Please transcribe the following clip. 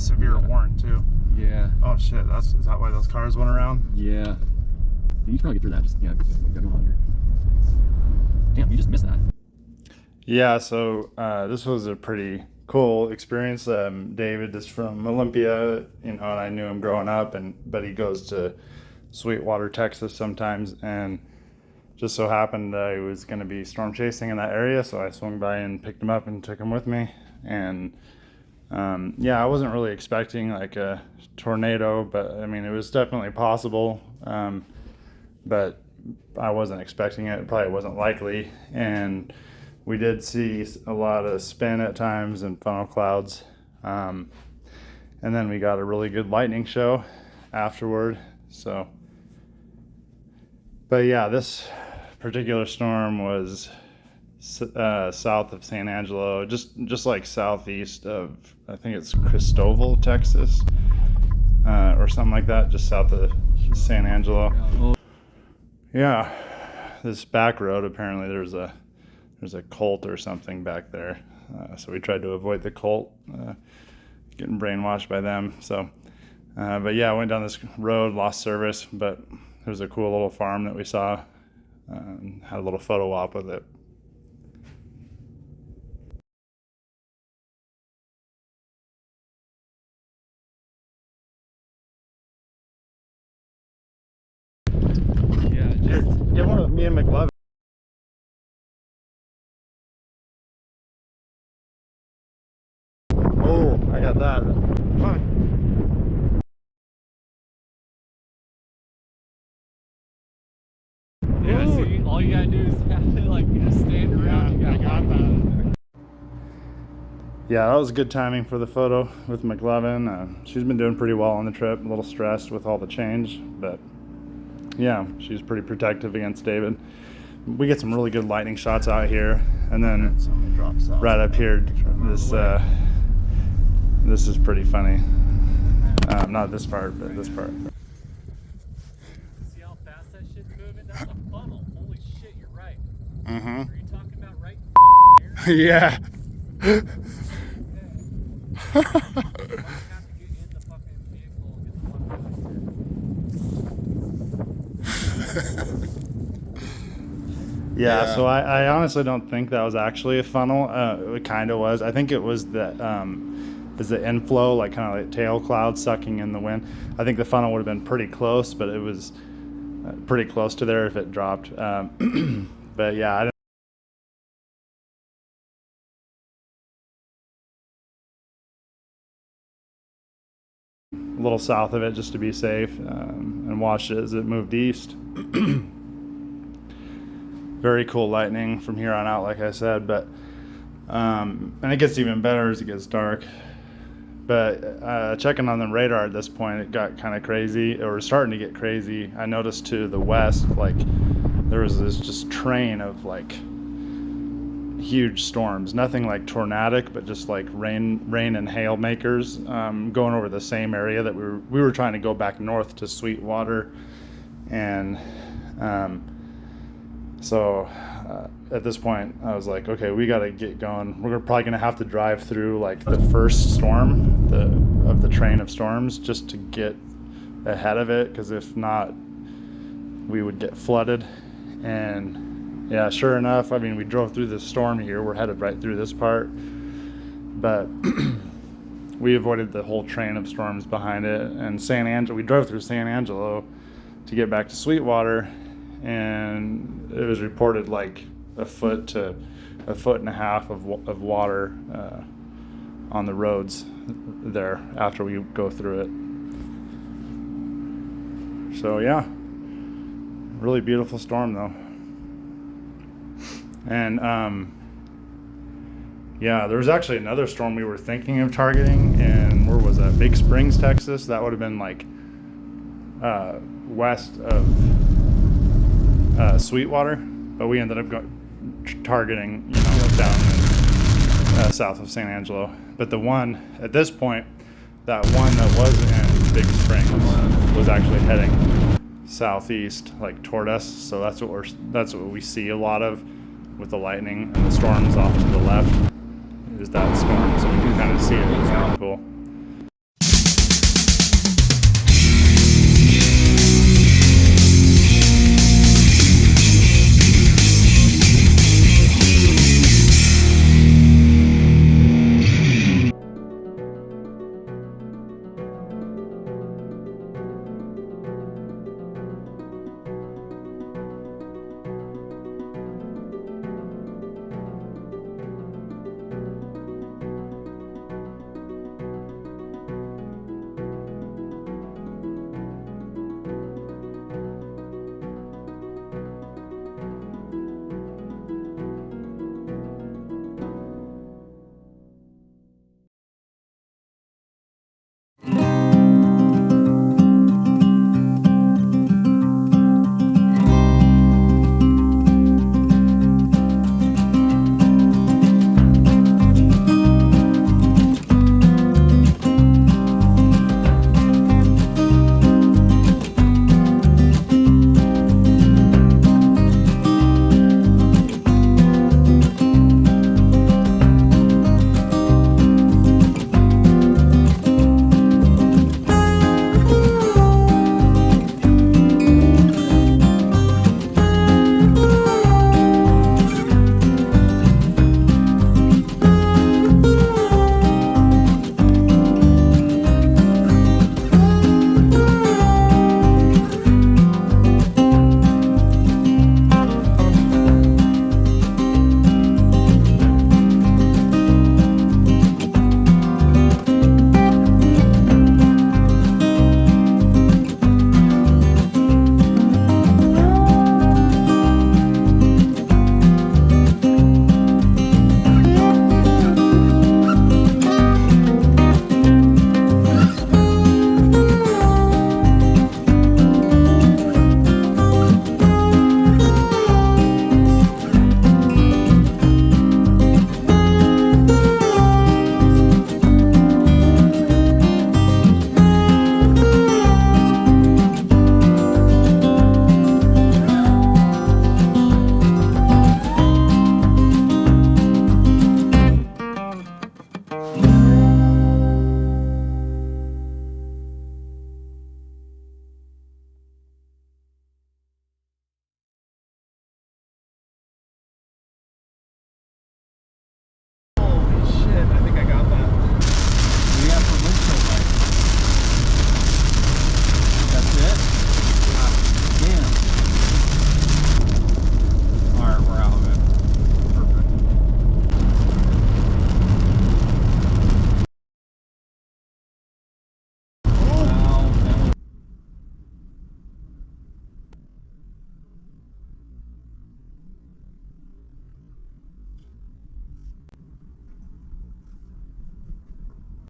severe warning too. Yeah. Oh shit, is that why those cars went around? Yeah. You can probably get through that. Just yeah, got going on here. Damn, you just missed that. Yeah, so this was a pretty cool experience. David is from Olympia, and I knew him growing up, but he goes to Sweetwater, Texas sometimes, and just so happened I was going to be storm chasing in that area, so I swung by and picked him up and took him with me. And yeah, I wasn't really expecting like a tornado, but I mean, it was definitely possible, but I wasn't expecting it. It probably wasn't likely. And we did see a lot of spin at times and funnel clouds. And then we got a really good lightning show afterward. So, but yeah, this particular storm was south of San Angelo, just like southeast of, I think it's Christoval, Texas, or something like that, just south of San Angelo. Yeah, this back road, apparently there's a cult or something back there, so we tried to avoid the cult, getting brainwashed by them. So but yeah, I went down this road, lost service, but there's a cool little farm that we saw, had a little photo op with it. Yeah, just Get one of me and McLovin's. Oh, I got that. Fine. yeah. See, all you gotta do is have to like just stand around. Yeah, I got that. Yeah, that was good timing for the photo with McLovin. She's been doing pretty well on the trip, a little stressed with all the change, but yeah, she's pretty protective against David. We get some really good lightning shots out here, and then right up here, this is pretty funny. Not this part, but this part. See how fast that shit's moving? That's a funnel. Holy shit, you're right. Mm-hmm. Are you talking about right fucking there? Yeah. Might have to get in the fucking vehicle and get the fuck out of here. Yeah, so I honestly don't think that was actually a funnel. It kind of was. I think it was the inflow, like kind of like tail cloud sucking in the wind. I think the funnel would have been pretty close, but it was pretty close to there if it dropped. But yeah, I didn't. A little south of it just to be safe, and watched it as it moved east. Very cool lightning from here on out, like I said, but and it gets even better as it gets dark. But checking on the radar at this point, it got kind of crazy, or starting to get crazy. I noticed to the west, like there was this just train of like huge storms, nothing like tornadic, but just like rain and hail makers, going over the same area that we were trying to go back north to Sweetwater. And so at this point I was like, okay, we got to get going. We're probably going to have to drive through like the first storm of the train of storms just to get ahead of it, because if not we would get flooded. And yeah, sure enough, I mean, we drove through the storm here. We're headed right through this part, but we avoided the whole train of storms behind it. And we drove through San Angelo to get back to Sweetwater, and it was reported like a foot to a foot and a half of water on the roads there after we go through it. So yeah, really beautiful storm though. And yeah, there was actually another storm we were thinking of targeting, and where was that? Big Springs, Texas. That would have been like west of Sweetwater, but we ended up targeting, down in, south of San Angelo. But the one at this point, that one that was in Big Springs, was actually heading southeast, like toward us. So that's what we see a lot of with the lightning and the storms off to the left, is that storm. So we can kind of see it. It's kind of cool.